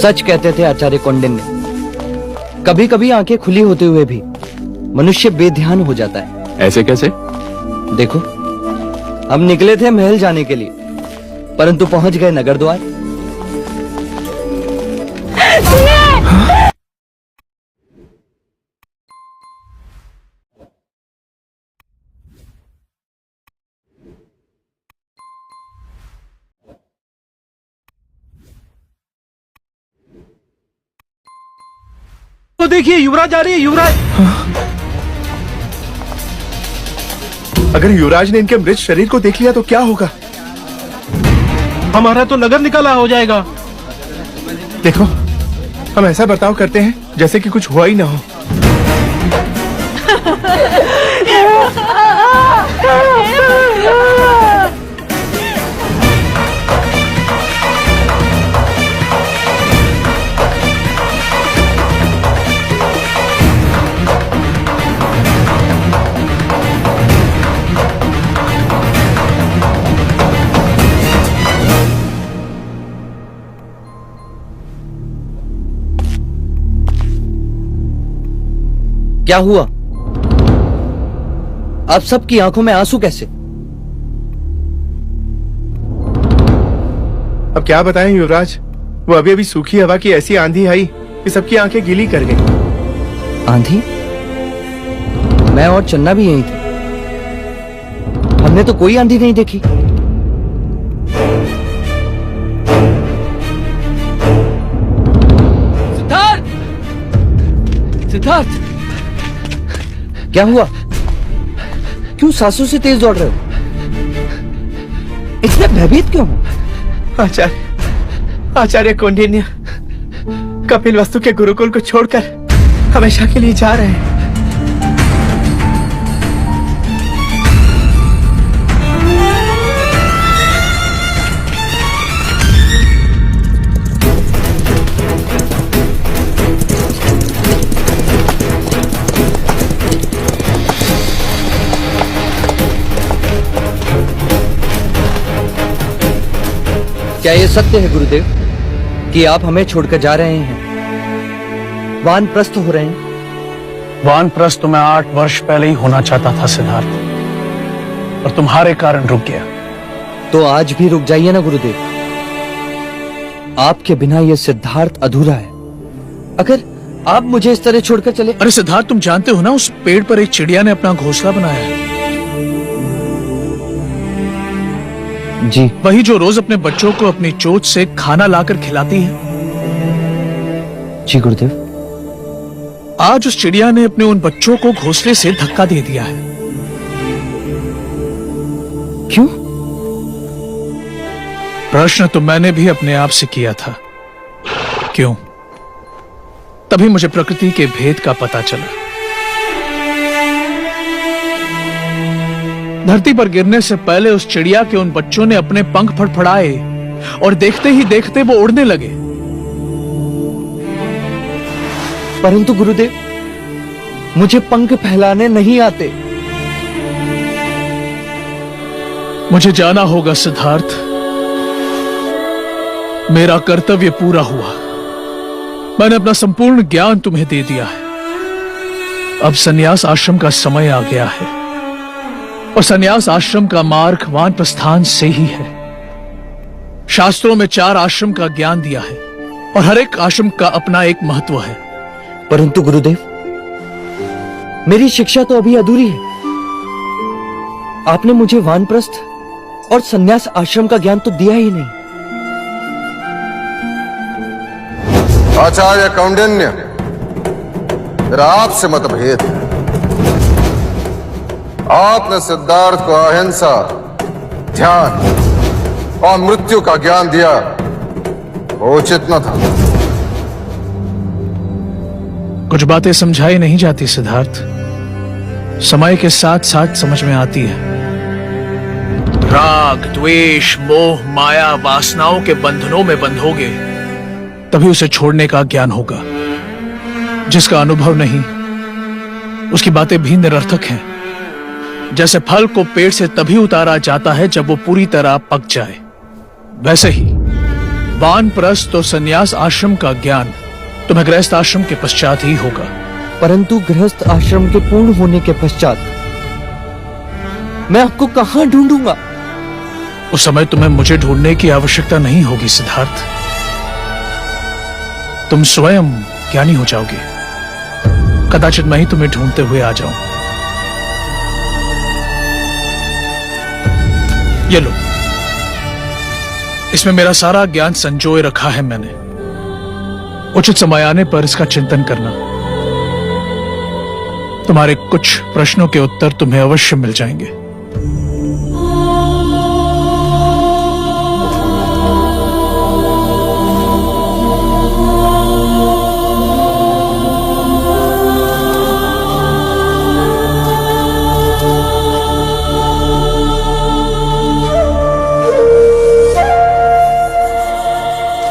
सच कहते थे आचार्य कौंडिन्य ने, कभी कभी आंखें खुली होते हुए भी मनुष्य बेध्यान हो जाता है। ऐसे कैसे? देखो, हम निकले थे महल जाने के लिए, परंतु पहुंच गए नगर द्वार। तो देखिए, युवराज आ रही है। युवराज! अगर युवराज ने इनके मृत शरीर को देख लिया तो क्या होगा? हमारा तो नगर निकाला हो जाएगा। देखो, हम ऐसा बर्ताव करते हैं जैसे कि कुछ हुआ ही ना हो। क्या हुआ? आप सबकी आंखों में आंसू कैसे? अब क्या बताएं युवराज, वो अभी अभी सूखी हवा की ऐसी आंधी आई कि सबकी आंखें गीली कर गई। आंधी? मैं और चन्ना भी यहीं थे, हमने तो कोई आंधी नहीं देखी। सिद्धार्थ! सिद्धार्थ! क्या हुआ? क्यों सांसों से तेज दौड़ रहे हो? इतने भयभीत क्यों हो? आचार्य कौंडिन्य कपिल वस्तु के गुरुकुल को छोड़कर हमेशा के लिए जा रहे हैं। क्या ये सत्य है गुरुदेव कि आप हमें छोड़कर जा रहे हैं, वानप्रस्थ हो रहे हैं? वानप्रस्थ तो मैं 8 वर्ष पहले ही होना चाहता था सिद्धार्थ, पर तुम्हारे कारण रुक गया। तो आज भी रुक जाइए ना गुरुदेव, आपके बिना ये सिद्धार्थ अधूरा है। अगर आप मुझे इस तरह छोड़कर चले। अरे सिद्धार्थ, तुम जानते हो ना, उस पेड़ पर एक चिड़िया ने अपना घोंसला बनाया है। जी। वही जो रोज अपने बच्चों को अपनी चोंच से खाना लाकर खिलाती है। जी गुरुदेव। आज उस चिड़िया ने अपने उन बच्चों को घोंसले से धक्का दे दिया है। क्यों? प्रश्न तो मैंने भी अपने आप से किया था, क्यों? तभी मुझे प्रकृति के भेद का पता चला। धरती पर गिरने से पहले उस चिड़िया के उन बच्चों ने अपने पंख फड़फड़ाए और देखते ही देखते वो उड़ने लगे। परंतु गुरुदेव, मुझे पंख फैलाने नहीं आते। मुझे जाना होगा सिद्धार्थ, मेरा कर्तव्य पूरा हुआ। मैंने अपना संपूर्ण ज्ञान तुम्हें दे दिया है। अब संन्यास आश्रम का समय आ गया है, और संन्यास आश्रम का मार्ग वानप्रस्थान से ही है। शास्त्रों में 4 आश्रम का ज्ञान दिया है, और हर एक आश्रम का अपना एक महत्व है। परंतु गुरुदेव, मेरी शिक्षा तो अभी अधूरी है। आपने मुझे वानप्रस्थ और संन्यास आश्रम का ज्ञान तो दिया ही नहीं। आचार्य कौंडिन्य, मेरा आपसे मतभेद है। आपने सिद्धार्थ को अहिंसा, ध्यान और मृत्यु का ज्ञान दिया, वो उचित न था। कुछ बातें समझाई नहीं जाती सिद्धार्थ, समय के साथ साथ समझ में आती है। राग, द्वेष, मोह, माया, वासनाओं के बंधनों में बंधोगे तभी उसे छोड़ने का ज्ञान होगा। जिसका अनुभव नहीं, उसकी बातें भी निरर्थक हैं। जैसे फल को पेड़ से तभी उतारा जाता है जब वो पूरी तरह पक जाए, वैसे ही वानप्रस्थ और संन्यास आश्रम का ज्ञान तुम्हें गृहस्थ आश्रम के पश्चात ही होगा। परंतु गृहस्थ आश्रम के पूर्ण होने के पश्चात मैं आपको कहां ढूंढूंगा? उस समय तुम्हें मुझे ढूंढने की आवश्यकता नहीं होगी सिद्धार्थ। तुम स्वयं ज्ञानी हो जाओगे। कदाचित मैं ही तुम्हें ढूंढते हुए आ जाऊं। ये लो, इसमें मेरा सारा ज्ञान संजोए रखा है मैंने। उचित समय आने पर इसका चिंतन करना। तुम्हारे कुछ प्रश्नों के उत्तर तुम्हें अवश्य मिल जाएंगे।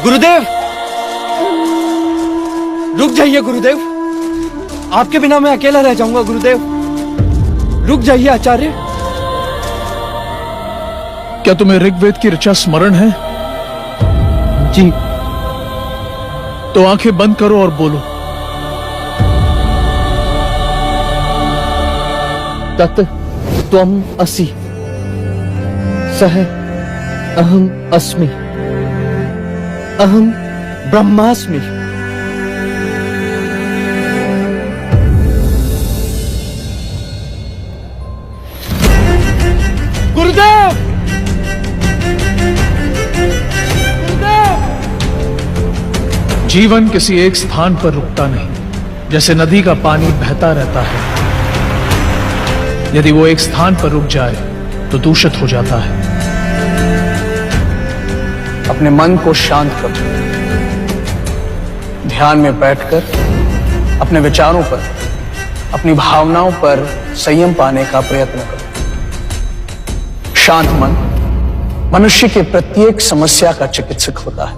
गुरुदेव, रुक जाइए गुरुदेव। आपके बिना मैं अकेला रह जाऊंगा गुरुदेव। रुक जाइए आचार्य। क्या तुम्हें ऋग्वेद की ऋचा स्मरण है? जी। तो आंखें बंद करो और बोलो। तत् त्वम असि सह अहम अस्मि अहम ब्रह्मास्मि। गुरुदेव! जीवन किसी एक स्थान पर रुकता नहीं। जैसे नदी का पानी बहता रहता है, यदि वो एक स्थान पर रुक जाए तो दूषित हो जाता है। अपने मन को शांत करो। ध्यान में बैठकर अपने विचारों पर, अपनी भावनाओं पर संयम पाने का प्रयत्न करो। शांत मन मनुष्य की प्रत्येक समस्या का चिकित्सक होता है।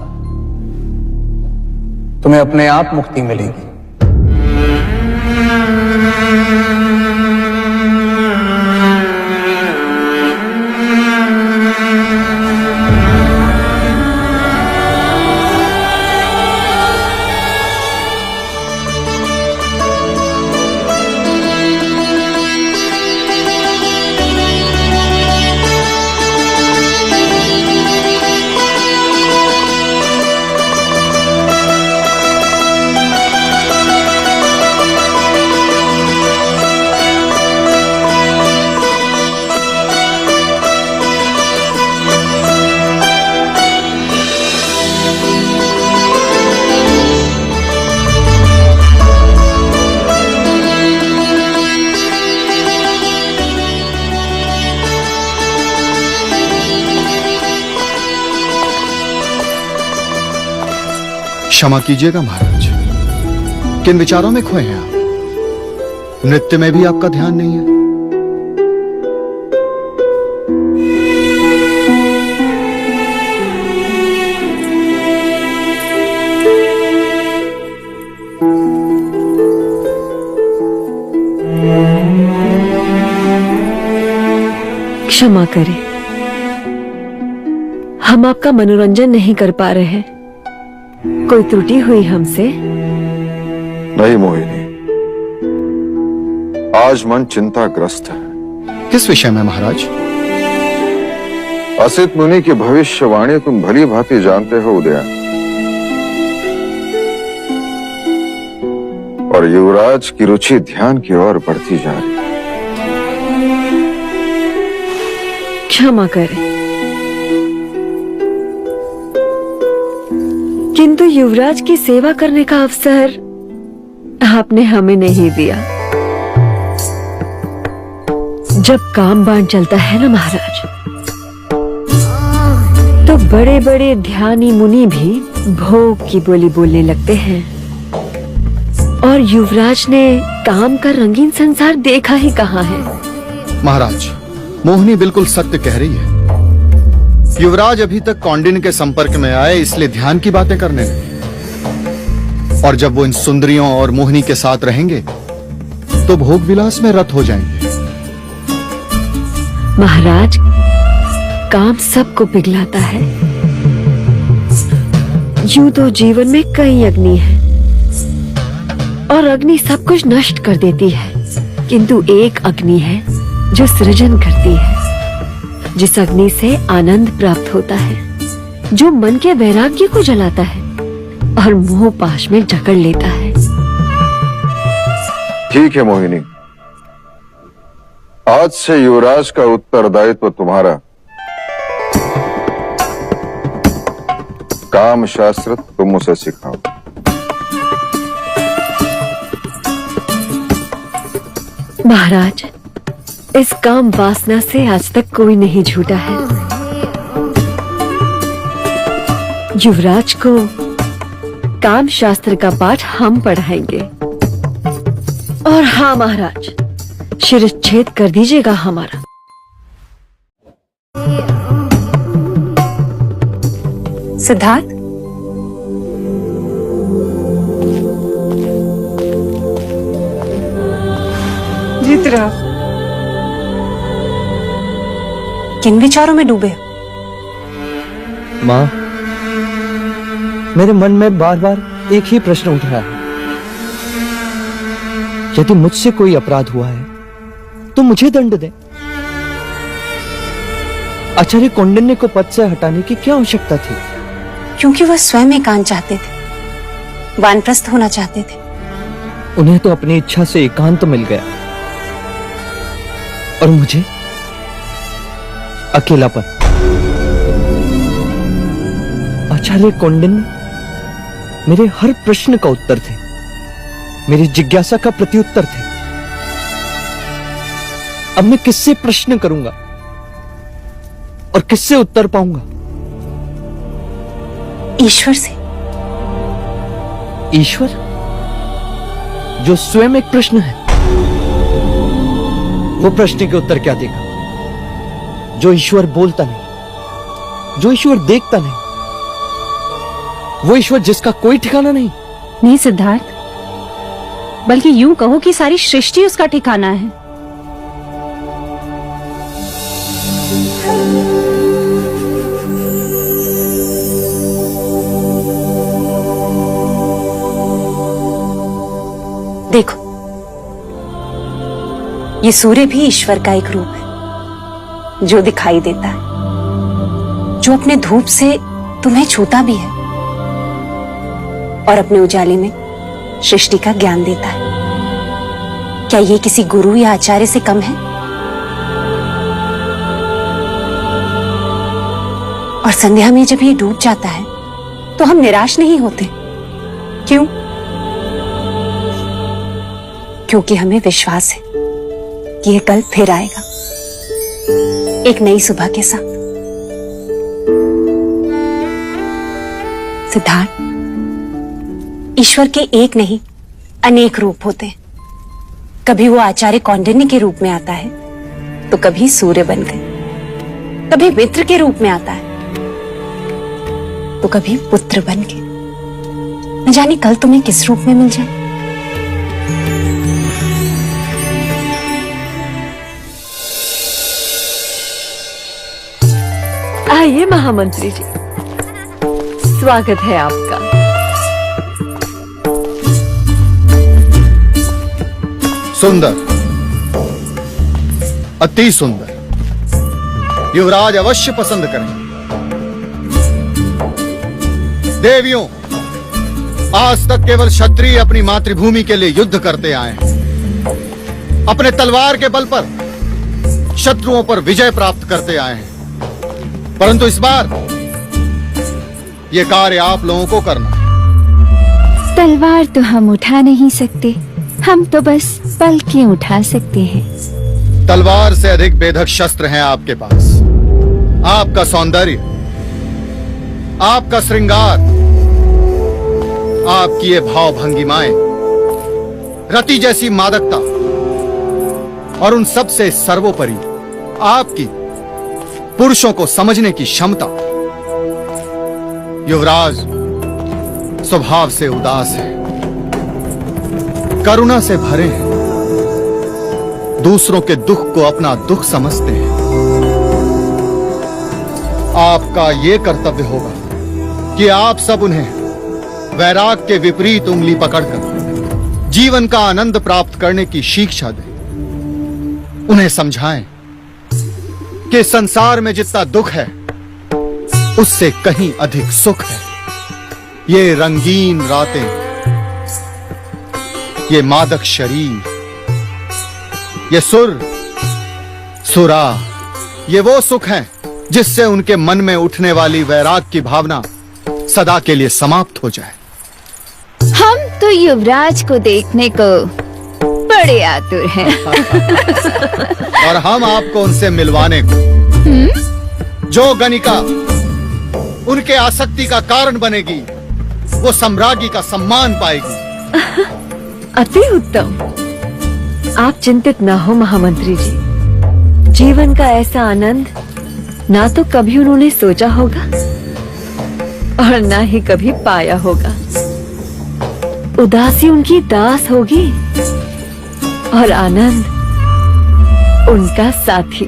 तुम्हें अपने आप मुक्ति मिलेगी। क्षमा कीजिएगा महाराज, किन विचारों में खोए हैं आप? नृत्य में भी आपका ध्यान नहीं है। क्षमा करें, हम आपका मनोरंजन नहीं कर पा रहे हैं। कोई त्रुटि हुई हमसे? नहीं मोहिनी, आज मन चिंताग्रस्त है। किस विषय में महाराज? असित मुनि की भविष्यवाणी तुम भली भांति जानते हो उदया, और युवराज की रुचि ध्यान की ओर बढ़ती जा रही। क्षमा करें, किंतु युवराज की सेवा करने का अवसर आपने हमें नहीं दिया। जब काम बाण चलता है ना महाराज, तो बड़े बड़े ध्यानी मुनि भी भोग की बोली बोलने लगते हैं, और युवराज ने काम का रंगीन संसार देखा ही कहाँ है। महाराज, मोहिनी बिल्कुल सत्य कह रही है। युवराज अभी तक कौंडिन्य के संपर्क में आए, इसलिए ध्यान की बातें करने लगे, और जब वो इन सुंदरियों और मोहिनी के साथ रहेंगे तो भोग विलास में रत हो जाएंगे। महाराज, काम सबको पिघलाता है। यूं तो जीवन में कई अग्नि है और अग्नि सब कुछ नष्ट कर देती है, किंतु एक अग्नि है जो सृजन करती है, जिस अग्नि से आनंद प्राप्त होता है, जो मन के वैराग्य को जलाता है और मोह पाश में जकड़ लेता है। ठीक है मोहिनी, आज से युवराज का उत्तरदायित्व तुम्हारा। काम शास्त्र तुम उसे सिखाओ। महाराज, इस काम वासना से आज तक कोई नहीं छूटा है। युवराज को काम शास्त्र का पाठ हम पढ़ाएंगे। और हाँ महाराज, शिरच्छेद कर दीजिएगा हमारा। सिद्धार्थ, जीत रहा। किन विचारों में डूबे? माँ, मेरे मन में बार बार एक ही प्रश्न उठ रहा है। यदि मुझसे कोई अपराध हुआ है तो मुझे दंड दे। आचार्य कौंडिन्य को पद से हटाने की क्या आवश्यकता थी? क्योंकि वह स्वयं एकांत चाहते थे, वानप्रस्थ होना चाहते थे। उन्हें तो अपनी इच्छा से एकांत मिल गया और मुझे अकेलापन। आचार्य कौंडिन्य मेरे हर प्रश्न का उत्तर थे, मेरी जिज्ञासा का प्रत्युत्तर थे। अब मैं किससे प्रश्न करूंगा और किससे उत्तर पाऊंगा? ईश्वर से। ईश्वर जो स्वयं एक प्रश्न है, वो प्रश्न के उत्तर क्या देगा? जो ईश्वर बोलता नहीं, जो ईश्वर देखता नहीं, वो ईश्वर जिसका कोई ठिकाना नहीं। नहीं सिद्धार्थ, बल्कि यूं कहो कि सारी सृष्टि उसका ठिकाना है। देखो, ये सूर्य भी ईश्वर का एक रूप है जो दिखाई देता है, जो अपने धूप से तुम्हें छूता भी है और अपने उजाले में सृष्टि का ज्ञान देता है। क्या ये किसी गुरु या आचार्य से कम है? और संध्या में जब ये डूब जाता है तो हम निराश नहीं होते। क्यों? क्योंकि हमें विश्वास है कि ये कल फिर आएगा, एक नई सुबह के साथ। सिद्धार्थ, ईश्वर के एक नहीं अनेक रूप होते हैं। कभी वो आचार्य कौंडिन्य के रूप में आता है तो कभी सूर्य बनकर, कभी मित्र के रूप में आता है तो कभी पुत्र बनके। न जाने कल तुम्हें किस रूप में मिल जाए। आइए महामंत्री जी, स्वागत है आपका। सुंदर, अति सुंदर। युवराज अवश्य पसंद करेंगे। देवियों, आज तक केवल क्षत्रिय अपनी मातृभूमि के लिए युद्ध करते आए हैं, अपने तलवार के बल पर शत्रुओं पर विजय प्राप्त करते आए हैं। परंतु इस बार यह कार्य आप लोगों को करना है। तलवार तो हम उठा नहीं सकते, हम तो बस पलकें उठा सकते हैं। तलवार से अधिक बेधक शस्त्र हैं आपके पास। आपका सौंदर्य, आपका श्रृंगार, आपकी ये भाव भंगिमाएं, रति जैसी मादकता और उन सब से सर्वोपरि आपकी पुरुषों को समझने की क्षमता। युवराज स्वभाव से उदास है, करुणा से भरे हैं, दूसरों के दुख को अपना दुख समझते हैं। आपका यह कर्तव्य होगा कि आप सब उन्हें वैराग के विपरीत उंगली पकड़कर जीवन का आनंद प्राप्त करने की शिक्षा दें। उन्हें समझाएं कि संसार में जितना दुख है उससे कहीं अधिक सुख है। ये रंगीन रातें, ये मादक शरीर, ये सुर सुरा, ये वो सुख हैं जिससे उनके मन में उठने वाली वैराग की भावना सदा के लिए समाप्त हो जाए। हम तो युवराज को देखने को बड़े आतुर हैं। और हम आपको उनसे मिलवाने को, जो गणिका उनके आसक्ति का कारण बनेगी वो सम्राज्ञी का सम्मान पाएगी। अति उत्तम। आप चिंतित ना हो महामंत्री जी। जीवन का ऐसा आनंद ना तो कभी उन्होंने सोचा होगा और ना ही कभी पाया होगा। उदासी उनकी दास होगी और आनंद उनका साथी।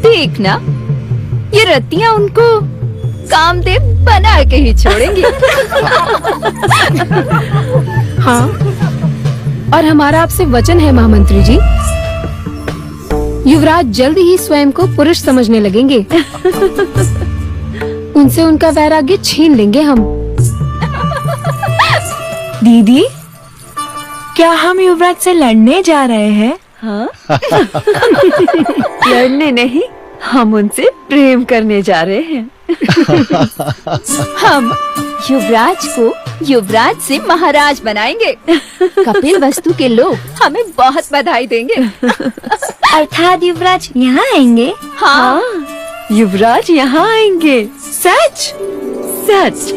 देखना, ये रतियां उनको कामदेव बना के ही छोड़ेंगी। हाँ, और हमारा आपसे वचन है महामंत्री जी, युवराज जल्दी ही स्वयं को पुरुष समझने लगेंगे। उनसे उनका वैराग्य छीन लेंगे हम। दीदी, क्या हम युवराज से लड़ने जा रहे हैं? हाँ? लड़ने नहीं, हम उनसे प्रेम करने जा रहे हैं। हम युवराज को युवराज से महाराज बनाएंगे। कपिल वस्तु के लोग हमें बहुत बधाई देंगे। अर्थात युवराज यहाँ आएंगे? हाँ, युवराज यहाँ आएंगे। सच? सच।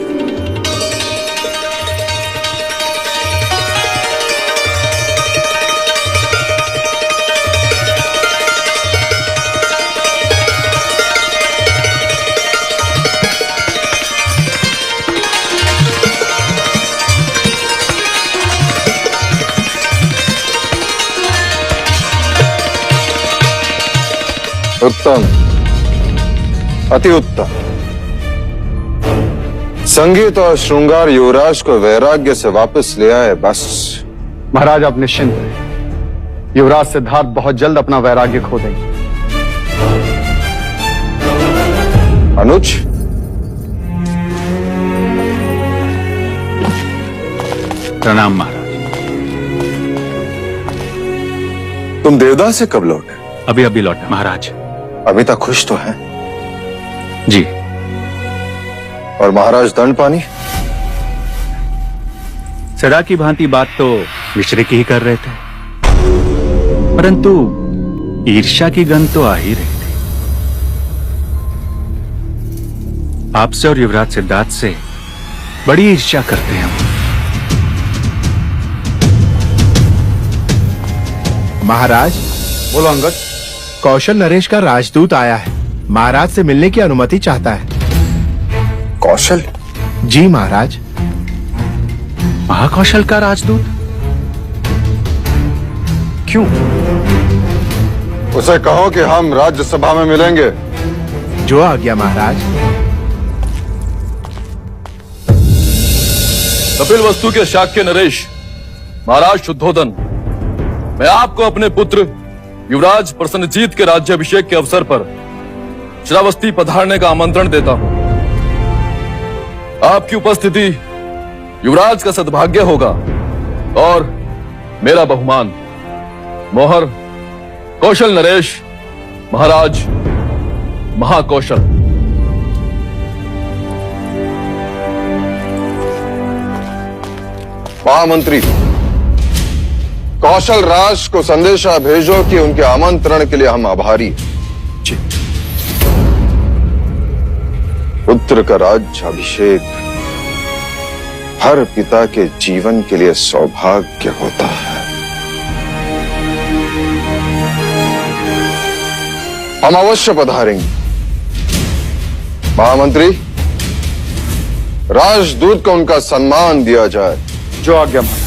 उत्तम, अति उत्तम। संगीत और श्रृंगार युवराज को वैराग्य से वापस ले आए। बस महाराज आप निश्चिंत रहे, युवराज सिद्धार्थ बहुत जल्द अपना वैराग्य खो देंगे। अनुज, प्रणाम महाराज। तुम देवदास से कब लौटे? अभी अभी लौटा महाराज। अभी तक खुश तो हैं? जी। और महाराज दंडपानी? सदा की भांति बात तो मिश्रे की ही कर रहे थे, परंतु ईर्ष्या की गंध तो आ ही रही थी। आपसे और युवराज सिद्धार्थ से बड़ी ईर्ष्या करते हैं हम। महाराज, बोलो अंगद। कौशल नरेश का राजदूत आया है, महाराज से मिलने की अनुमति चाहता है। कौशल? जी महाराज। महाकौशल का राजदूत? क्यों? उसे कहो कि हम राज्यसभा में मिलेंगे। जो आज्ञा महाराज। कपिल वस्तु के शाक्य नरेश, महाराज शुद्धोदन, मैं आपको अपने पुत्र युवराज प्रसन्नजीत के राज्याभिषेक के अवसर पर श्रावस्ती पधारने का आमंत्रण देता हूं। आपकी उपस्थिति युवराज का सद्भाग्य होगा और मेरा बहुमान। मोहर कौशल नरेश, महाराज महाकौशल। महामंत्री, कौशल राज को संदेशा भेजो कि उनके आमंत्रण के लिए हम आभारी हैं। पुत्र का राज्याभिषेक हर पिता के जीवन के लिए सौभाग्य होता है। हम अवश्य पधारेंगे। महामंत्री, राजदूत को उनका सम्मान दिया जाए। जो आज्ञा महाराज।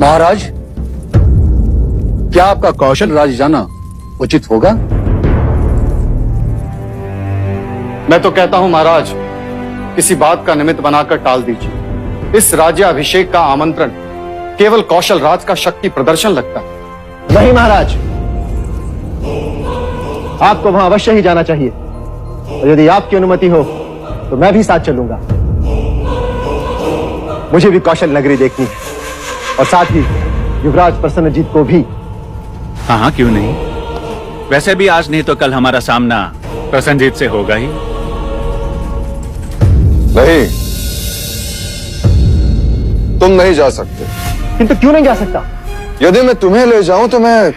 महाराज, क्या आपका कौशल राज जाना उचित होगा? मैं तो कहता हूं महाराज, किसी बात का निमित्त बनाकर टाल दीजिए। इस राज्याभिषेक का आमंत्रण केवल कौशल राज का शक्ति प्रदर्शन लगता है। नहीं महाराज, आपको वहां अवश्य ही जाना चाहिए, और यदि आपकी अनुमति हो तो मैं भी साथ चलूंगा। मुझे भी कौशल नगरी देखनी है, और साथ ही युवराज प्रसन्नजीत को भी। हाँ हाँ, क्यों नहीं। वैसे भी आज नहीं तो कल हमारा सामना प्रसन्नजीत से होगा ही। नहीं, तुम नहीं जा सकते। किंतु क्यों नहीं जा सकता? यदि मैं तुम्हें ले जाऊं तो मैं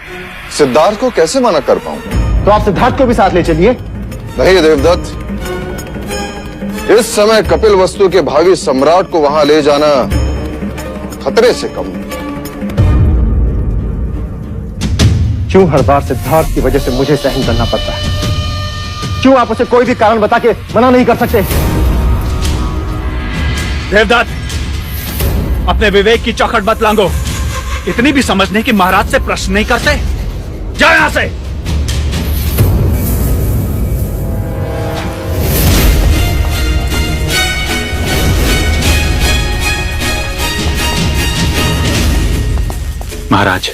सिद्धार्थ को कैसे मना कर पाऊंगा? तो आप सिद्धार्थ को भी साथ ले चलिए। नहीं देवदत्त, इस समय कपिल वस्तु के भावी सम्राट को वहां ले जाना खतरे से कम नहीं। क्यों हर बार सिद्धार्थ की वजह से मुझे सहन करना पड़ता है? क्यों आप उसे कोई भी कारण बता के मना नहीं कर सकते? देवदत्त, अपने विवेक की चौखट मत लांघो। इतनी भी समझ नहीं कि महाराज से प्रश्न नहीं करते। जाओ यहां से। महाराज,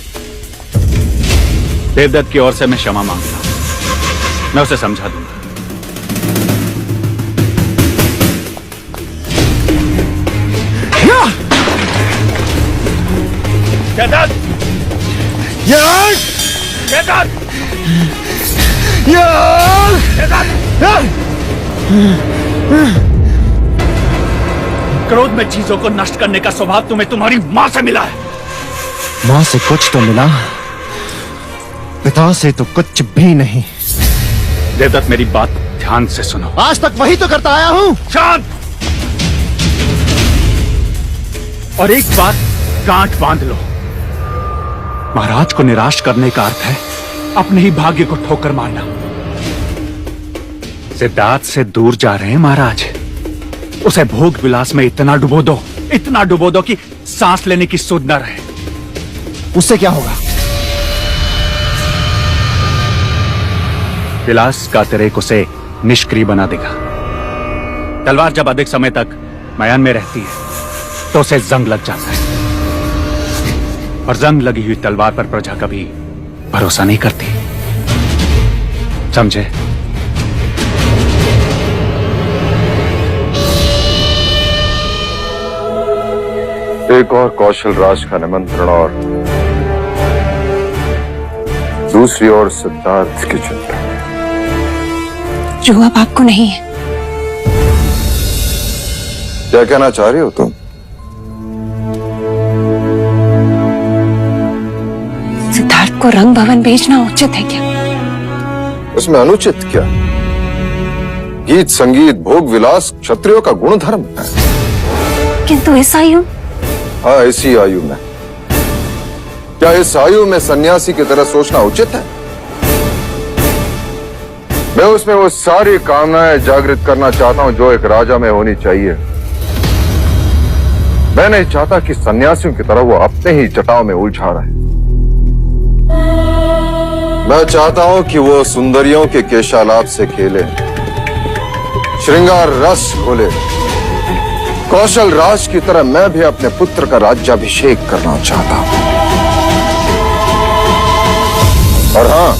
देवदत्त की ओर से मैं क्षमा मांगता हूं। मैं उसे समझा दूंगा। देवदत्त! देवदत्त! क्रोध में चीजों को नष्ट करने का स्वभाव तुम्हें तुम्हारी मां से मिला है। मां से कुछ तो मिला, पिता से तो कुछ भी नहीं। देवदत्त, मेरी बात ध्यान से सुनो। आज तक वही तो करता आया हूं। शांत! और एक बात गांठ बांध लो, महाराज को निराश करने का अर्थ है अपने ही भाग्य को ठोकर मारना। सिद्धार्थ से दूर जा रहे हैं महाराज। उसे भोग विलास में इतना डुबो दो कि सांस लेने की सुध न रहे। उससे क्या होगा? विलास का अतिरेक उसे निष्क्रिय बना देगा। तलवार जब अधिक समय तक मयान में रहती है तो उसे जंग लग जाता है, और जंग लगी हुई तलवार पर प्रजा कभी भरोसा नहीं करती। समझे? एक और कौशल राज का निमंत्रण और दूसरी ओर सिद्धार्थ की चिंता, जो अब आपको नहीं है। क्या कहना चाह रही हो तुम? सिद्धार्थ को रंग भवन भेजना उचित है क्या? उसमें अनुचित क्या? गीत संगीत भोग विलास क्षत्रियों का गुण धर्म है। किंतु इस आयु? हाँ, इसी आयु में। क्या इस आयु में सन्यासी की तरह सोचना उचित है? मैं उसमें वो सारी कामनाएं जागृत करना चाहता हूं जो एक राजा में होनी चाहिए। मैं नहीं चाहता कि सन्यासियों की तरह वो अपने ही जटाओं में उलझा रहे। मैं चाहता हूं कि वो सुंदरियों के केशालाप से खेले, श्रृंगार रस खोले। कौशल राज की तरह मैं भी अपने पुत्र का राज्याभिषेक करना चाहता हूं। और हां,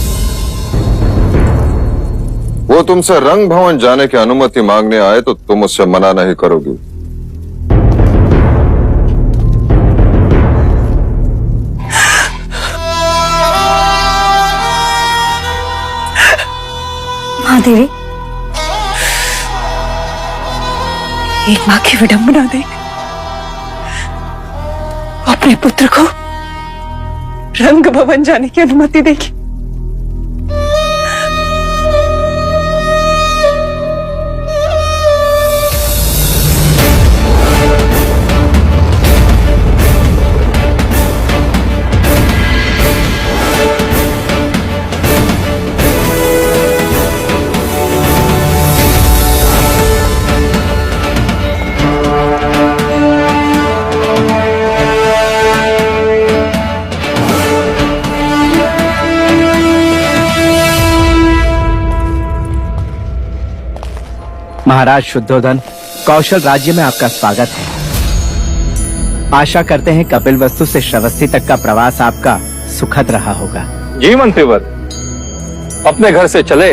वो तुमसे रंग भवन जाने की अनुमति मांगने आए तो तुम उससे मना नहीं करोगी। महादेवी, एक मां की विडंबना देख अपने पुत्र को रंग भवन जाने की अनुमति देगी। महाराज शुद्धोधन, कौशल राज्य में आपका स्वागत है। आशा करते हैं कपिल वस्तु से श्रावस्ती तक का प्रवास आपका सुखद रहा होगा। जी मंत्रीवर, अपने घर से चले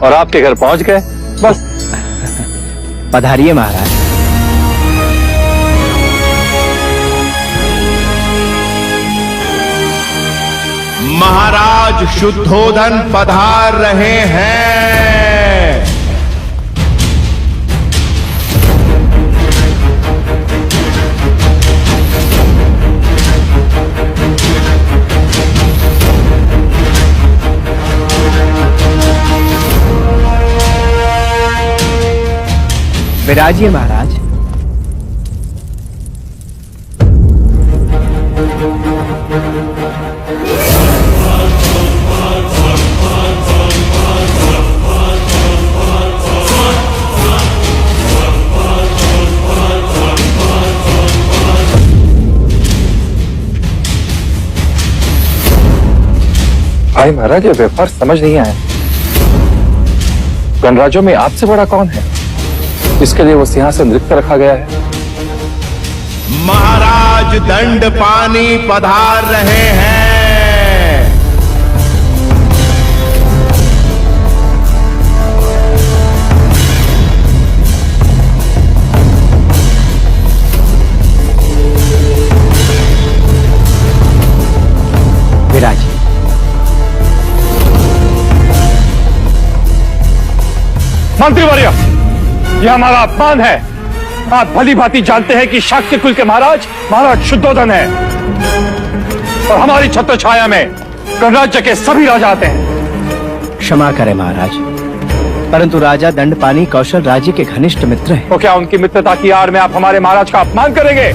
और आपके घर पहुंच गए, बस। पधारिए महाराज। महाराज शुद्धोधन पधार रहे हैं। विराजिए महाराज। भाई महाराज, ये व्यवहार समझ नहीं आया। गणराज्यों में आपसे बड़ा कौन है? इसके लिए वो सिंहासन रिक्त रखा गया है। महाराज दंड पानी पधार रहे हैं। विराजिए। मंत्रीवर्य, यह हमारा अपमान है। आप भली भांति जानते हैं कि शाक्य कुल के महाराज शुद्धोधन है और हमारी छत्र छाया में गणराज्य के सभी राजा आते हैं। क्षमा करें महाराज, परंतु राजा दंडपानी कौशल राज्य के घनिष्ठ मित्र हैं। तो क्या उनकी मित्रता की आड़ में आप हमारे महाराज का अपमान करेंगे?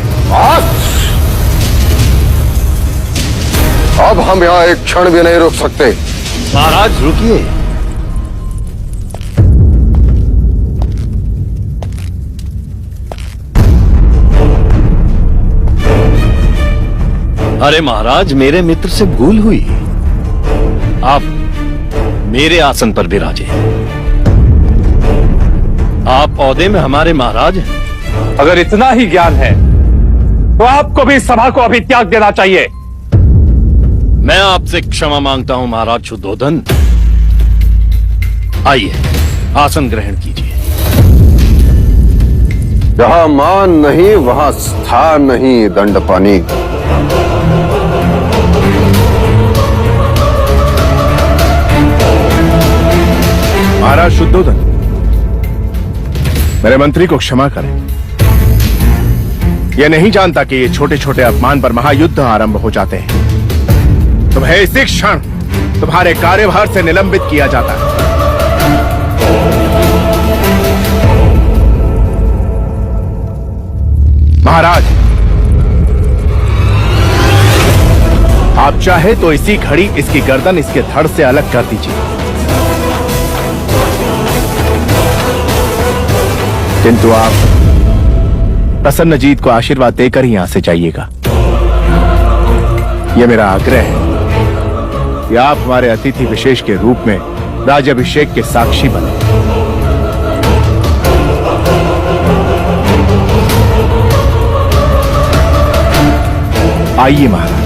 अब हम यहाँ एक क्षण भी नहीं रुक सकते। महाराज रुकिए। अरे महाराज, मेरे मित्र से भूल हुई। आप मेरे आसन पर विराजे। आप औहदे में हमारे महाराज हैं। अगर इतना ही ज्ञान है तो आपको भी सभा को अभी त्याग देना चाहिए। मैं आपसे क्षमा मांगता हूं महाराज शुद्धोधन। आइए, आसन ग्रहण कीजिए। जहां मान नहीं वहां स्थान नहीं दंडपानी। महाराज शुद्धोधन, मेरे मंत्री को क्षमा करें। यह नहीं जानता कि ये छोटे छोटे अपमान पर महायुद्ध आरंभ हो जाते हैं। तुम्हें इसी क्षण तुम्हारे कार्यभार से निलंबित किया जाता है। महाराज, आप चाहे तो इसी घड़ी इसकी गर्दन इसके धड़ से अलग कर दीजिए, किंतु आप प्रसन्नजीत को आशीर्वाद देकर ही यहां से जाइएगा। यह मेरा आग्रह है कि आप हमारे अतिथि विशेष के रूप में राज्याभिषेक के साक्षी बने। आइए महाराज।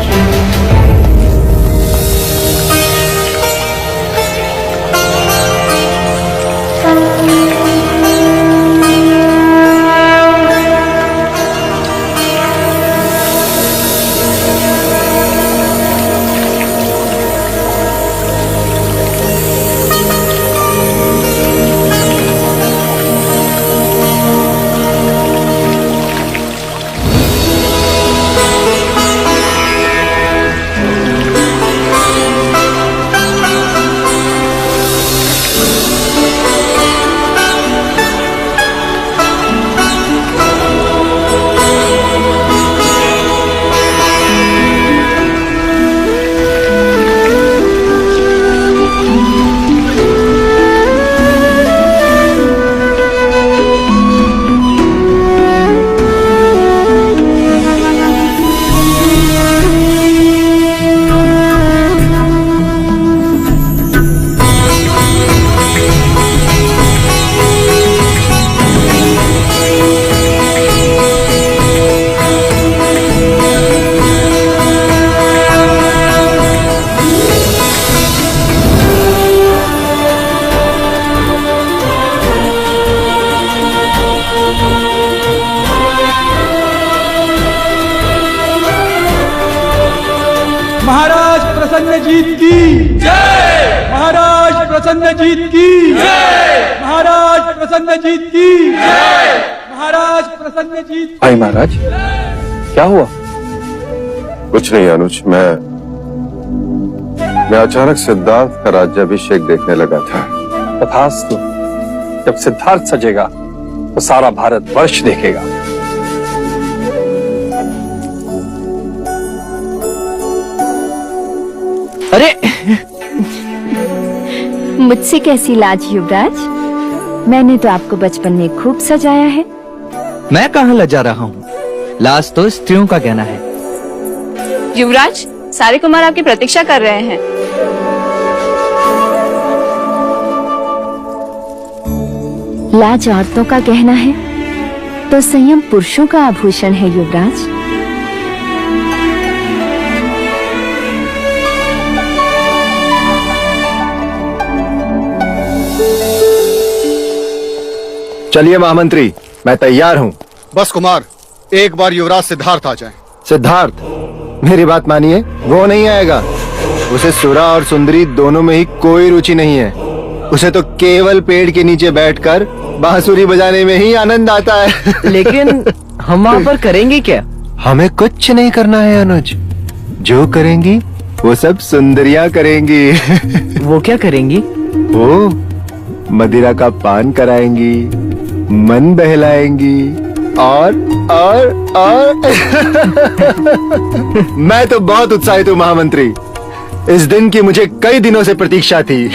महाराज प्रसन्नजीत की जय। महाराज प्रसन्नजीत की जय। महाराज प्रसन्नजीत की जय। महाराज प्रसन्नजीत। भाई महाराज, क्या हुआ? कुछ नहीं अनुज, मैं अचानक सिद्धार्थ का राज्याभिषेक देखने लगा था। तथास्तु। जब सिद्धार्थ सजेगा तो सारा भारत वर्ष देखेगा। अरे मुझसे कैसी लाज युवराज? मैंने तो आपको बचपन में खूब सजाया है। मैं कहाँ लजा रहा हूँ? लाज तो स्त्रियों का कहना है। युवराज, सारे कुमार आपकी प्रतीक्षा कर रहे हैं। लाज औरतों का कहना है तो संयम पुरुषों का आभूषण है युवराज। चलिए महामंत्री, मैं तैयार हूँ। बस कुमार, एक बार युवराज सिद्धार्थ आ जाए। सिद्धार्थ, मेरी बात मानिए, वो नहीं आएगा। उसे सुरा और सुंदरी दोनों में ही कोई रुचि नहीं है। उसे तो केवल पेड़ के नीचे बैठकर बांसुरी बजाने में ही आनंद आता है। लेकिन हम वहाँ पर करेंगे क्या? हमें कुछ नहीं करना है अनुज। जो करेंगी वो सब सुंदरियां करेंगी। वो क्या करेंगी? वो मदिरा का पान कराएंगी, मन बहलाएंगी और मैं तो बहुत उत्साहित हूँ महामंत्री। इस दिन की मुझे कई दिनों से प्रतीक्षा थी।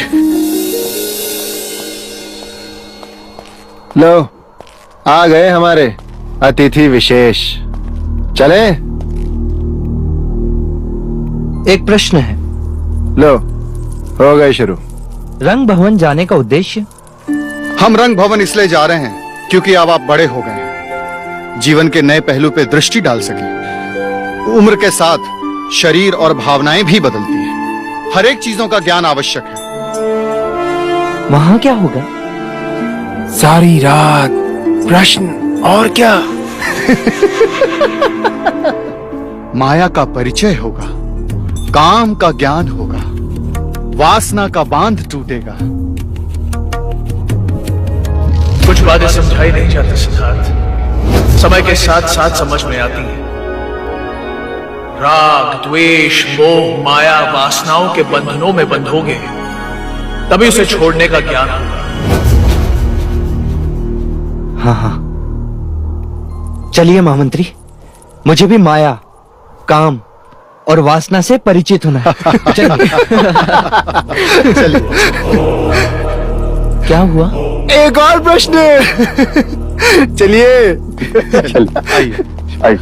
लो, आ गए हमारे अतिथि विशेष। चले? एक प्रश्न है। लो, हो गए शुरू। रंग भवन जाने का उद्देश्य? हम रंग भवन इसलिए जा रहे हैं क्योंकि अब आप बड़े हो गए हैं, जीवन के नए पहलू पे दृष्टि डाल सके। उम्र के साथ शरीर और भावनाएं भी बदलती हैं। हर एक चीजों का ज्ञान आवश्यक है। वहाँ क्या होगा? सारी रात प्रश्न और क्या। माया का परिचय होगा, काम का ज्ञान होगा, वासना का बांध टूटेगा। कुछ बातें समझाई नहीं जाती सिद्धार्थ, समय के साथ साथ समझ में आती हैं। राग, द्वेष, मोह, माया, वासनाओं के बंधनों में बंधोगे तभी उसे छोड़ने का ज्ञान होगा। हाँ, चलिए महामंत्री, मुझे भी माया, काम और वासना से परिचित होना है। चलिए। क्या हुआ? एक और प्रश्न। चलिए। आइए। आइए।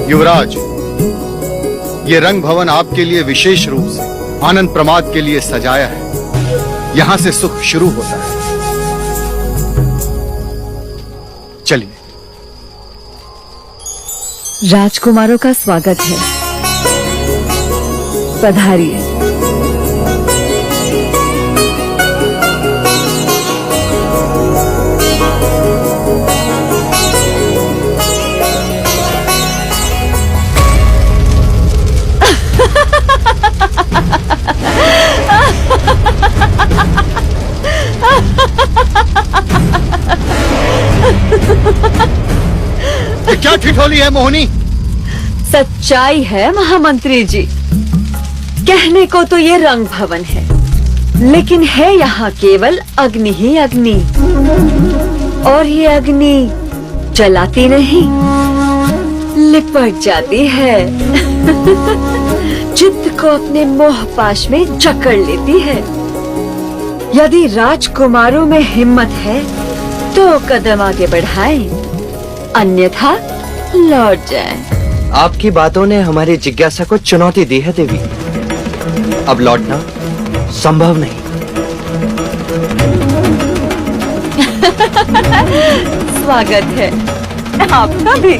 युवराज, ये रंग भवन आपके लिए विशेष रूप से आनंद प्रमाद के लिए सजाया है। यहां से सुख शुरू होता है। चलिए। राजकुमारों का स्वागत है, पधारिए। ये क्या ठिठोली है मोहिनी? सच्चाई है महामंत्री जी। कहने को तो ये रंग भवन है, लेकिन है यहाँ केवल अग्नि ही अग्नि। और ये अग्नि जलाती नहीं, लिपट जाती है। चित्त को अपने मोह पाश में जकड़ लेती है। यदि राजकुमारों में हिम्मत है तो कदम आगे बढ़ाएं, अन्यथा लौट जाएं। आपकी बातों ने हमारी जिज्ञासा को चुनौती दी है देवी। अब लौटना संभव नहीं। स्वागत है आपका भी।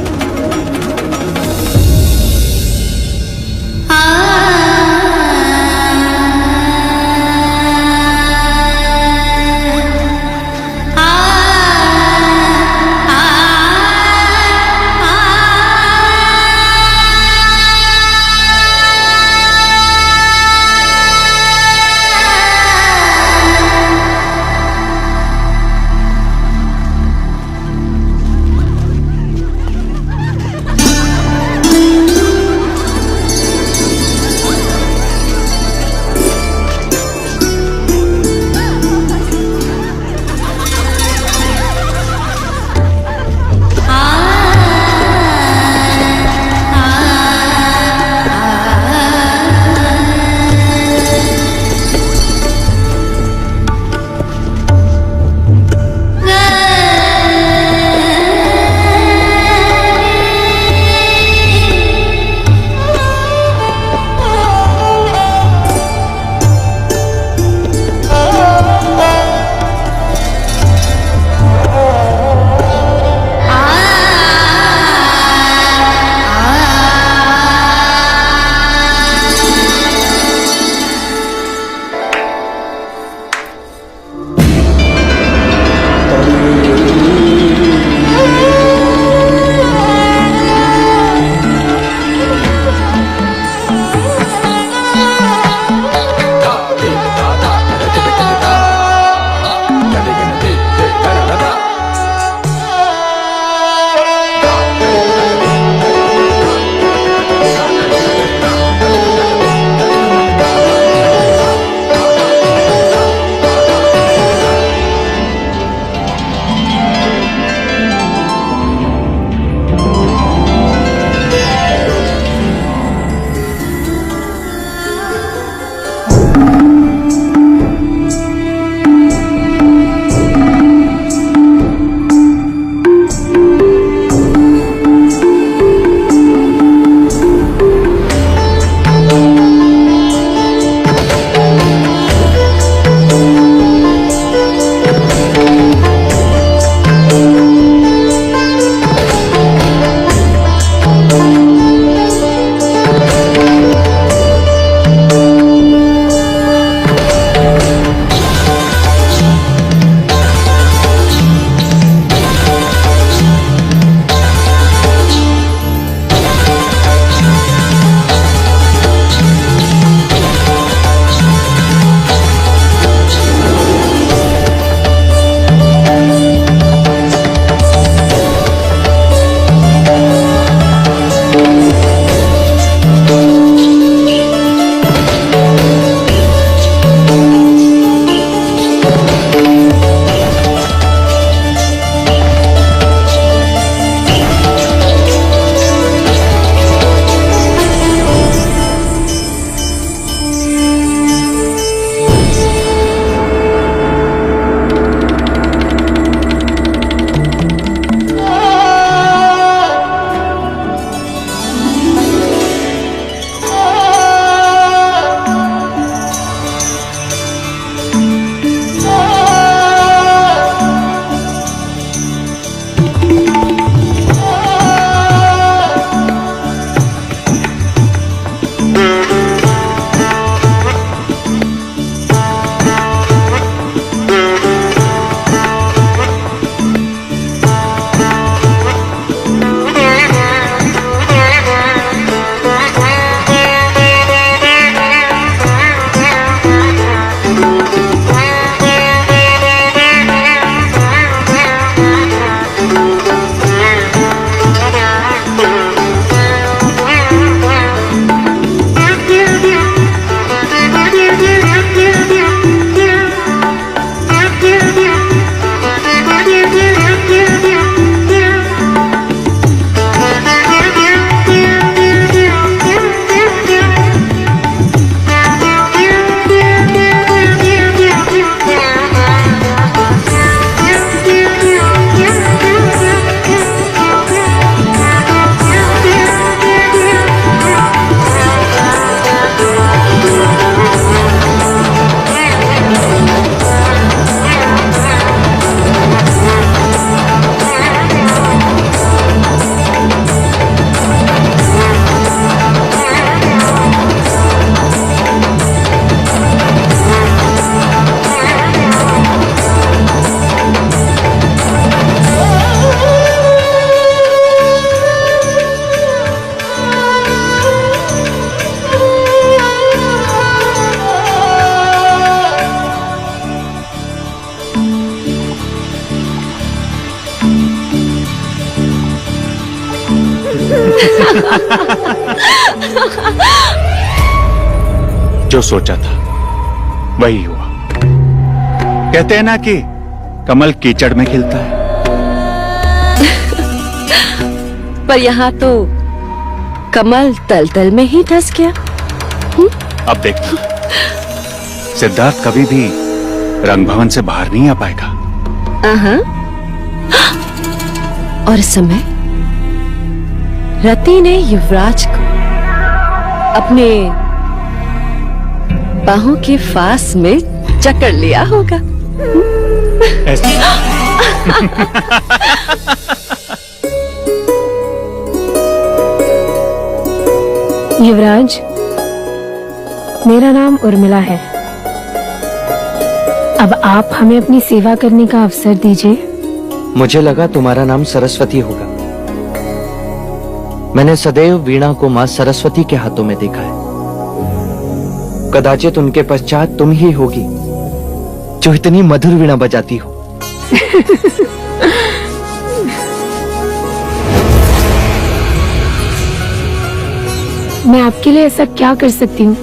जो सोचा था वही हुआ। कहते हैं ना कि कमल कीचड़ में खिलता है। पर यहाँ तो कमल तल में ही धस गया। अब देखना, सिद्धार्थ कभी भी रंग भवन से बाहर नहीं आ पाएगा। और इस समय रति ने युवराज को अपने बाहों के फास में जकड़ लिया होगा। युवराज, मेरा नाम उर्मिला है। अब आप हमें अपनी सेवा करने का अवसर दीजिए। मुझे लगा तुम्हारा नाम सरस्वती होगा। मैंने सदैव वीणा को मां सरस्वती के हाथों में देखा है। कदाचित उनके पश्चात तुम ही होगी जो इतनी मधुर वीणा बजाती हो। मैं आपके लिए ऐसा क्या कर सकती हूँ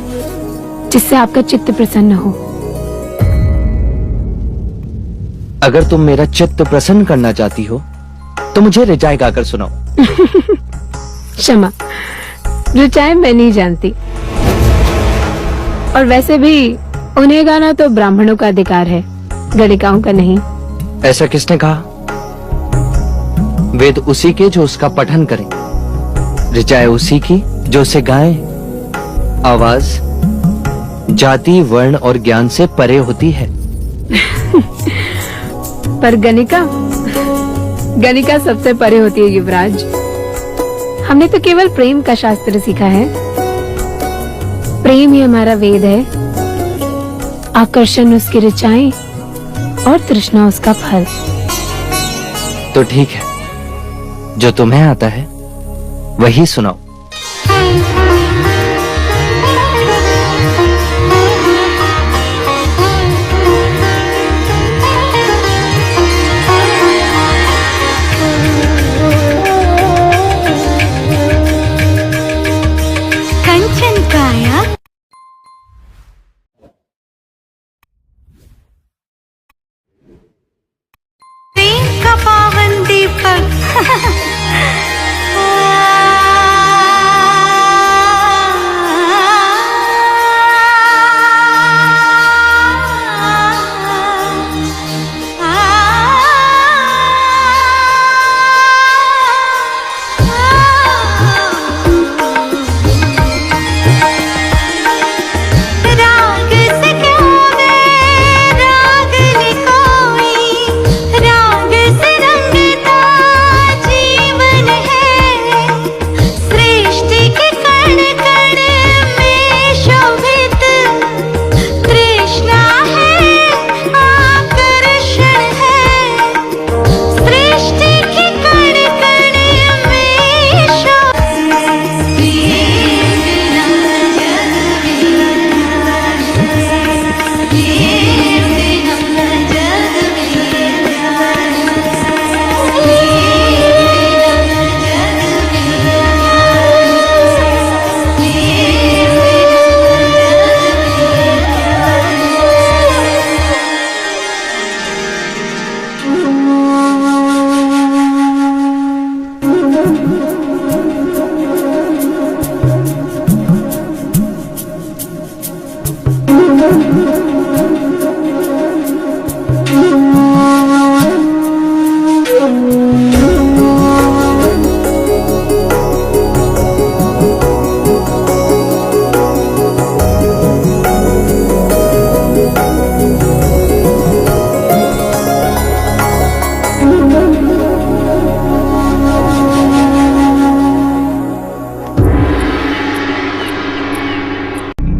जिससे आपका चित्त प्रसन्न हो? अगर तुम मेरा चित्त प्रसन्न करना चाहती हो तो मुझे रिचाई गाकर सुनाओ। क्षमा, रिचाई मैं नहीं जानती। और वैसे भी उन्हें गाना तो ब्राह्मणों का अधिकार है, गणिकाओं का नहीं। ऐसा किसने कहा? वेद उसी के जो उसका पठन करें, रिचाई उसी की जो उसे गाए। आवाज जाति, वर्ण और ज्ञान से परे होती है। पर गणिका सबसे परे होती है युवराज। हमने तो केवल प्रेम का शास्त्र सीखा है। प्रेम ही हमारा वेद है, आकर्षण उसकी ऋचाएं और तृष्णा उसका फल। तो ठीक है, जो तुम्हें आता है वही सुनाओ।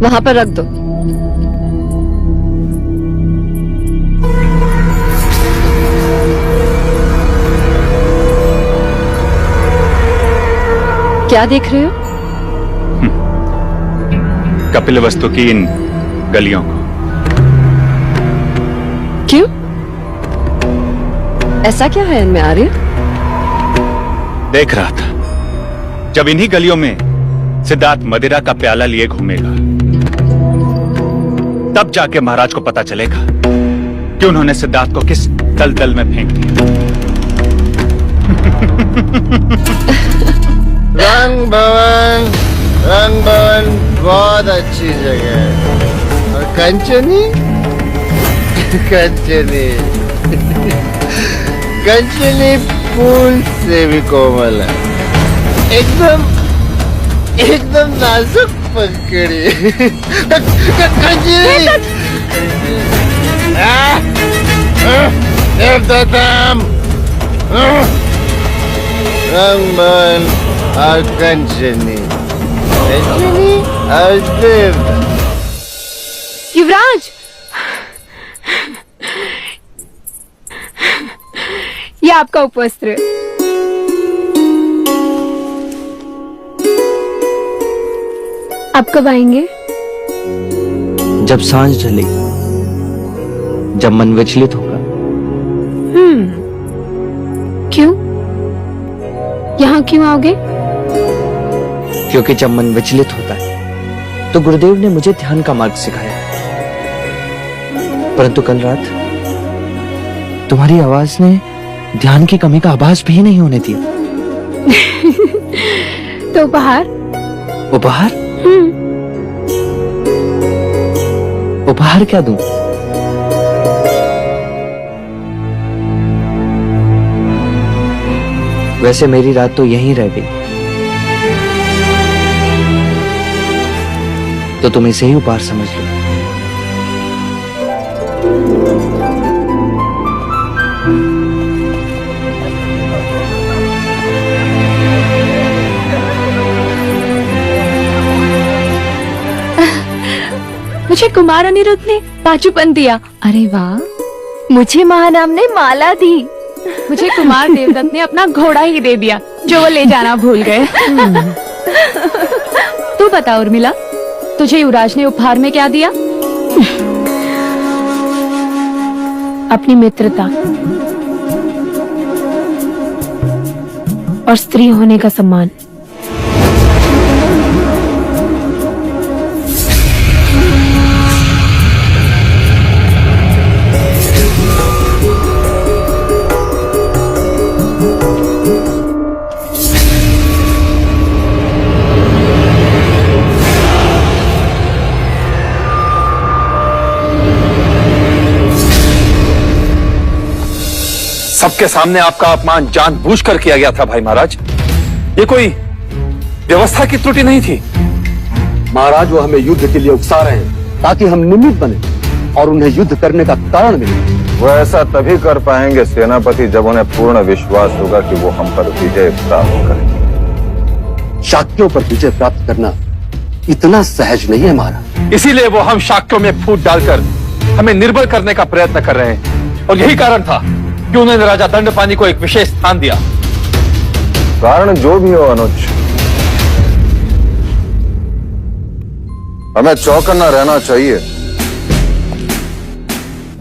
वहां पर रख दो। क्या देख रहे हो? कपिल वस्तु की इन गलियों को। क्यों? ऐसा क्या है इनमें आर्य? देख रहा था जब इन्हीं गलियों में सिद्धार्थ मदिरा का प्याला लिए घूमेगा, तब जाके महाराज को पता चलेगा कि उन्होंने सिद्धार्थ को किस दलदल में फेंक दिया। रंग भवन बहुत अच्छी जगह है। और कंचनी कंचनी फूल से भी कोमल है, एकदम नाजुक पकड़ी। कंचनी रंगमन और कंचनी और देवता। युवराज, ये आपका उपवस्त्र। आप कब आएंगे? जब सांझ ढलेगी, जब मन विचलित होगा। क्यों? यहाँ क्यों आओगे? क्योंकि जब मन विचलित होता है तो गुरुदेव ने मुझे ध्यान का मार्ग सिखाया, परंतु कल रात तुम्हारी आवाज ने ध्यान की कमी का आभास भी नहीं होने दिया। तो उपहार? उपहार? उपहार क्या दूं? वैसे मेरी रात तो यहीं रह गई, तो तुम इसे ही उपहार समझ लो। मुझे कुमार अनिरुद्ध ने पाचूपन दिया। अरे वाह। मुझे महानाम ने माला दी। मुझे कुमार देवदत्त ने अपना घोड़ा ही दे दिया, जो वो ले जाना भूल गए। तू बता उर्मिला, तुझे युवराज ने उपहार में क्या दिया? अपनी मित्रता और स्त्री होने का सम्मान। सबके सामने आपका अपमान जानबूझकर किया गया था भाई महाराज। ये कोई व्यवस्था की त्रुटि नहीं थी। महाराज, वो हमें युद्ध के लिए उकसा रहे हैं ताकि हम निमित्त बने और उन्हें युद्ध करने का कारण मिले। वो ऐसा तभी कर पाएंगे सेनापति, जब उन्हें पूर्ण विश्वास होगा कि वो हम पर विजय प्राप्त करेंगे। शाक्यों पर विजय प्राप्त करना इतना सहज नहीं है महाराज। इसीलिए वो हम शाक्यों में फूट डालकर हमें निर्बल करने का प्रयत्न कर रहे हैं, और यही कारण था कि उन्होंने राजा दंडपानी को एक विशेष स्थान दिया। कारण जो भी हो अनुज, हमें चौकन्ना रहना चाहिए।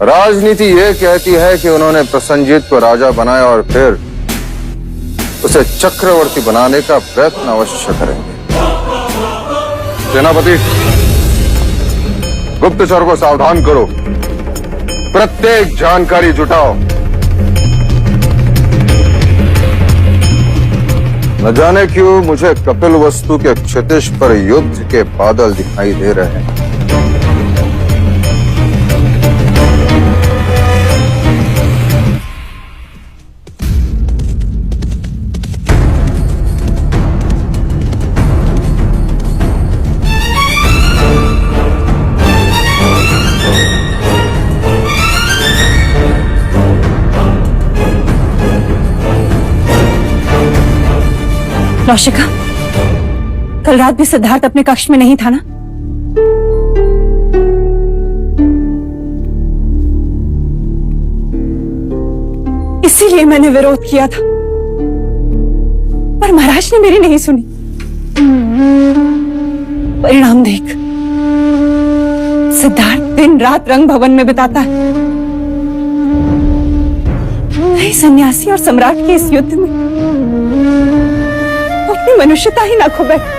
राजनीति ये कहती है कि उन्होंने प्रसन्नजीत को राजा बनाया और फिर उसे चक्रवर्ती बनाने का प्रयत्न अवश्य करेंगे। सेनापति, गुप्तचर को सावधान करो, प्रत्येक जानकारी जुटाओ। न जाने क्यों मुझे कपिल वस्तु के क्षितिज पर युद्ध के बादल दिखाई दे रहे हैं। नौशिका, कल रात भी सिद्धार्थ अपने कक्ष में नहीं था ना? इसीलिए मैंने विरोध किया था, पर महाराज ने मेरी नहीं सुनी। परिणाम देख, सिद्धार्थ दिन रात रंग भवन में बिताता है। सन्यासी और सम्राट के इस युद्ध में अपनी मनुष्यता ही ना खो बैठे।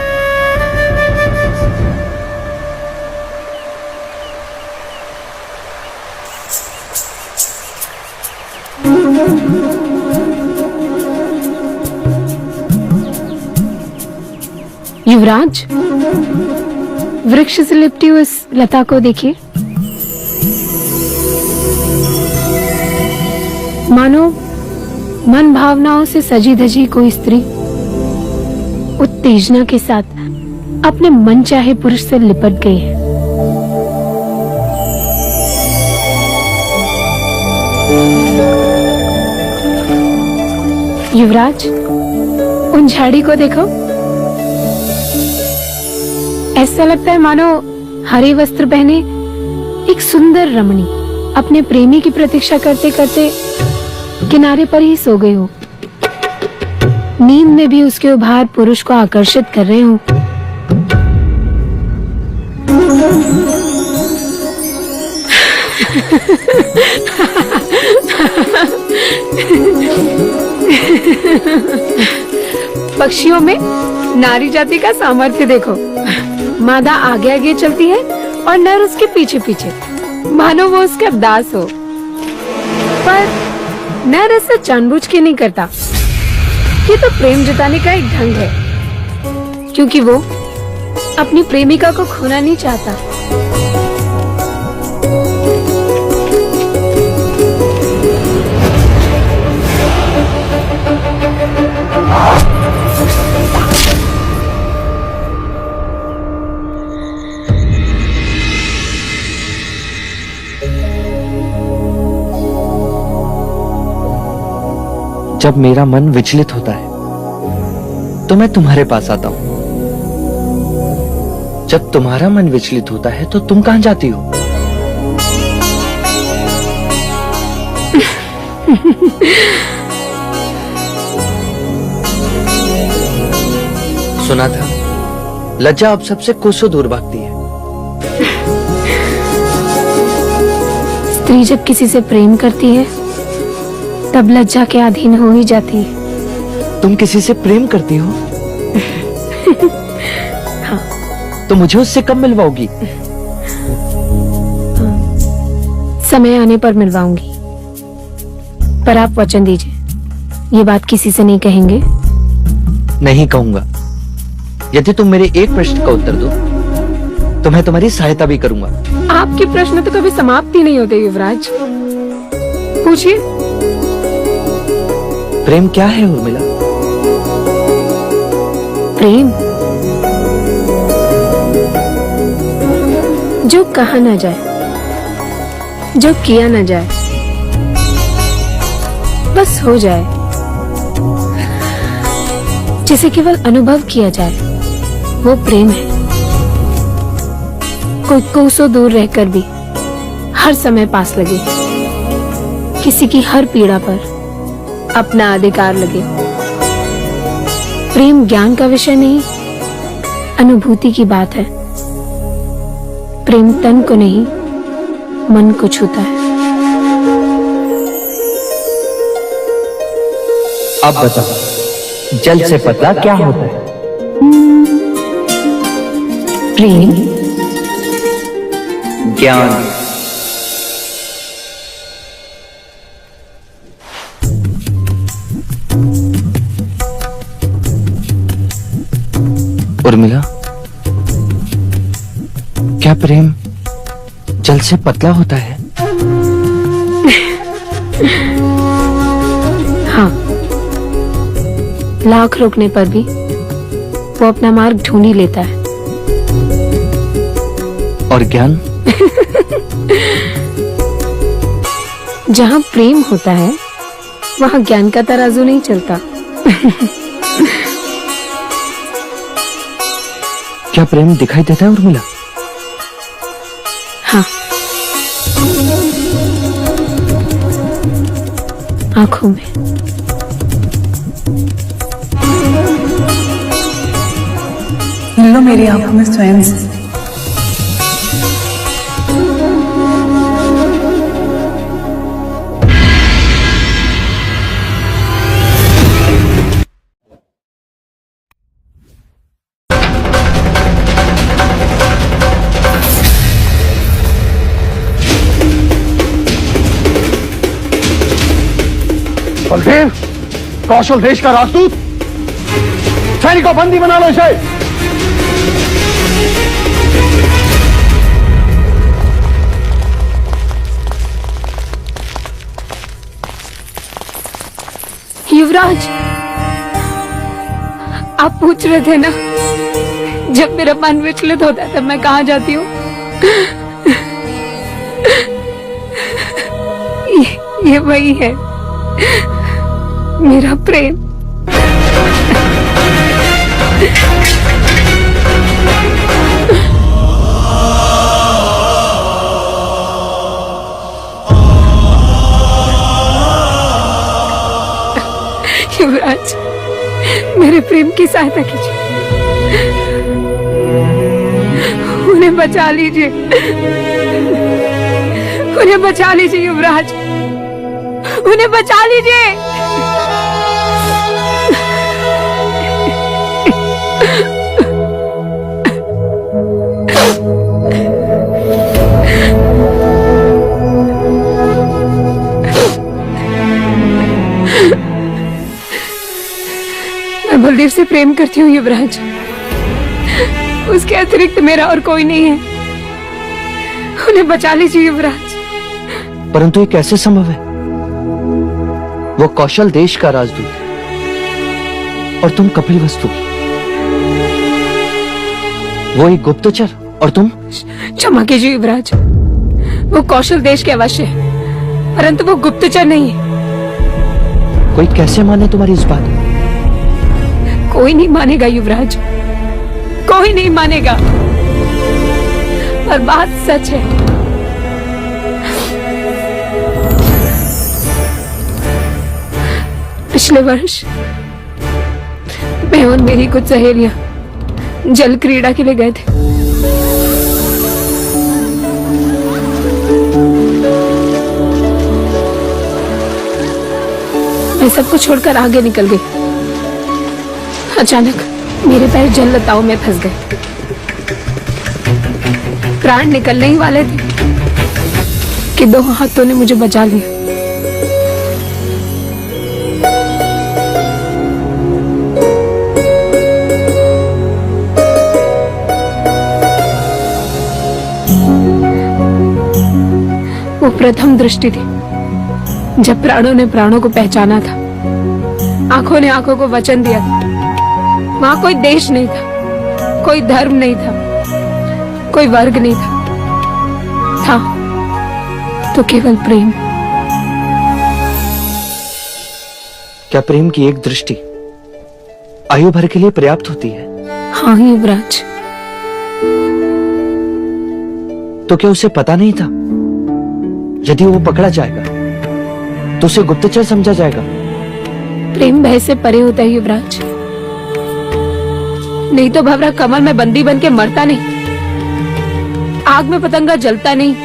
युवराज, वृक्ष से लिपटी हुई इस लता को देखिए। मानो मन भावनाओं से सजी धजी कोई स्त्री उत्तेजना के साथ अपने मन चाहे पुरुष से लिपट गई है। युवराज, उन झाड़ी को देखो। ऐसा लगता है मानो हरे वस्त्र पहने एक सुंदर रमणी अपने प्रेमी की प्रतीक्षा करते करते किनारे पर ही सो गई हो। नींद में भी उसके उभार पुरुष को आकर्षित कर रहे हो। पक्षियों में नारी जाति का सामर्थ्य देखो। मादा आगे आगे चलती है और नर उसके पीछे पीछे, मानो वो उसका दास हो। पर नर ऐसा जानबूझ के नहीं करता। ये तो प्रेम जताने का एक ढंग है, क्योंकि वो अपनी प्रेमिका को खोना नहीं चाहता। जब मेरा मन विचलित होता है तो मैं तुम्हारे पास आता हूं। जब तुम्हारा मन विचलित होता है तो तुम कहां जाती हो? सुना था लज्जा अब सबसे कोसों दूर भागती है। स्त्री जब किसी से प्रेम करती है तब लज्जा के अधीन हो ही जाती है। तुम किसी से प्रेम करती हो? हाँ। तो मुझे उससे कब मिलवाओगी? समय आने पर मिलवाऊंगी, पर आप वचन दीजिए ये बात किसी से नहीं कहेंगे। नहीं कहूंगा। यदि तुम मेरे एक प्रश्न का उत्तर दो तो मैं तुम्हारी सहायता भी करूंगा। आपके प्रश्न तो कभी समाप्त ही नहीं होते युवराज। पूछिए। प्रेम क्या है उर्मिला? प्रेम जो कहा ना जाए, जो किया ना जाए, बस हो जाए, जिसे केवल अनुभव किया जाए, वो प्रेम है। कोई कोसों दूर रहकर भी हर समय पास लगे, किसी की हर पीड़ा पर अपना अधिकार लगे। प्रेम ज्ञान का विषय नहीं, अनुभूति की बात है। प्रेम तन को नहीं, मन को छूता है। अब बताओ, जल से पतला क्या होता है? प्रेम, ज्ञान। उर्मिला, क्या प्रेम जल से पतला होता है? हाँ, लाख रोकने पर भी वो अपना मार्ग ढूंढ ही लेता है। और ज्ञान? जहाँ प्रेम होता है वहाँ ज्ञान का तराजू नहीं चलता। क्या प्रेम दिखाई देता है उर्मिला? हाँ, आंखों में। मिल लो मेरी आंखों में स्वयं से। बलदेव, कौशल देश का राजदूत, सैनिकों बंदी बना लो इसे। युवराज, आप पूछ रहे थे ना, जब मेरा मन विचलित होता है तब मैं कहाँ जाती हूँ? ये वही है, मेरा प्रेम। युवराज, मेरे प्रेम की सहायता कीजिए, उन्हें बचा लीजिए, उन्हें बचा लीजिए युवराज, उन्हें बचा लीजिए। मैं बलदेव से प्रेम करती हूँ युवराज, उसके अतिरिक्त मेरा और कोई नहीं है, उन्हें बचा लीजिए युवराज। परंतु ये कैसे संभव है? वो कौशल देश का राजदूत और तुम कपिलवस्तु की, वो एक गुप्तचर और तुम। क्षमा कीजिए युवराज, वो कौशल देश के अवश्य है, परंतु वो गुप्तचर नहीं है। कोई कैसे माने तुम्हारी इस बात? कोई नहीं मानेगा युवराज, कोई नहीं मानेगा, पर बात सच है। पिछले वर्ष मैं और मेरी कुछ सहेलियां जल क्रीड़ा के लिए गए थे। मैं सबको छोड़कर आगे निकल गई। अचानक मेरे पैर जल लताओं में फंस गए, प्राण निकलने ही वाले थे कि दो हाथों ने मुझे बचा लिया। वो प्रथम दृष्टि थी जब प्राणों ने प्राणों को पहचाना था, आंखों ने आंखों को वचन दिया था। वहां कोई देश नहीं था, कोई धर्म नहीं था, कोई वर्ग नहीं था तो केवल प्रेम। क्या प्रेम की एक दृष्टि आयु भर के लिए पर्याप्त होती है? हाँ युवराज। तो क्या उसे पता नहीं था यदि वो पकड़ा जाएगा तो उसे गुप्तचर समझा जाएगा? प्रेम भय से परे होता है युवराज, नहीं तो भंवरा कमल में बंदी बन के मरता नहीं, आग में पतंगा जलता नहीं।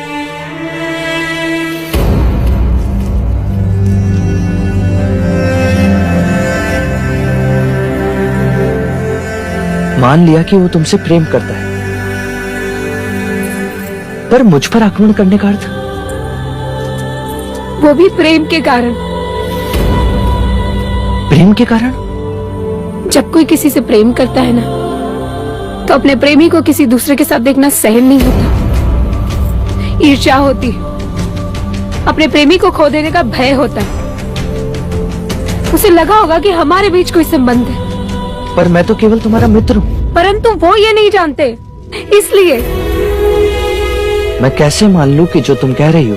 मान लिया कि वो तुमसे प्रेम करता है, पर मुझ पर आक्रमण करने का अर्थ? वो भी प्रेम के कारण। प्रेम के कारण? जब कोई किसी से प्रेम करता है ना, तो अपने प्रेमी को किसी दूसरे के साथ देखना सहन नहीं होता, ईर्ष्या होती है, अपने प्रेमी को खो देने का भय होता है। उसे लगा होगा कि हमारे बीच कोई संबंध है, पर मैं तो केवल तुम्हारा मित्र हूँ। परंतु वो ये नहीं जानते, इसलिए। मैं कैसे मान लूं कि जो तुम कह रही हो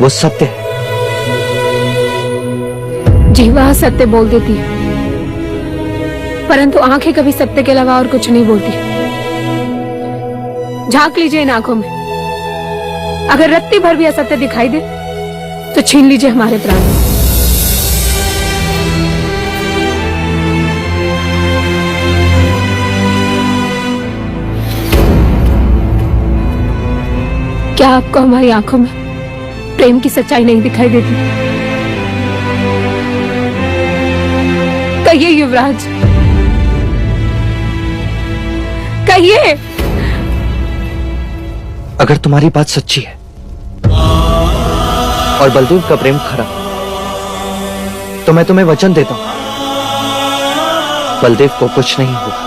वो सत्य है? जीवा सत्य बोल देती है, परंतु आंखें कभी सत्य के अलावा और कुछ नहीं बोलती। झांक लीजिए इन आंखों में, अगर रत्ती भर भी असत्य दिखाई दे तो छीन लीजिए हमारे प्राण। क्या आपको हमारी आंखों में प्रेम की सच्चाई नहीं दिखाई देती? कहिए युवराज, कहिए। अगर तुम्हारी बात सच्ची है और बलदेव का प्रेम खरा, तो मैं तुम्हें वचन देता हूं, बलदेव को कुछ नहीं होगा।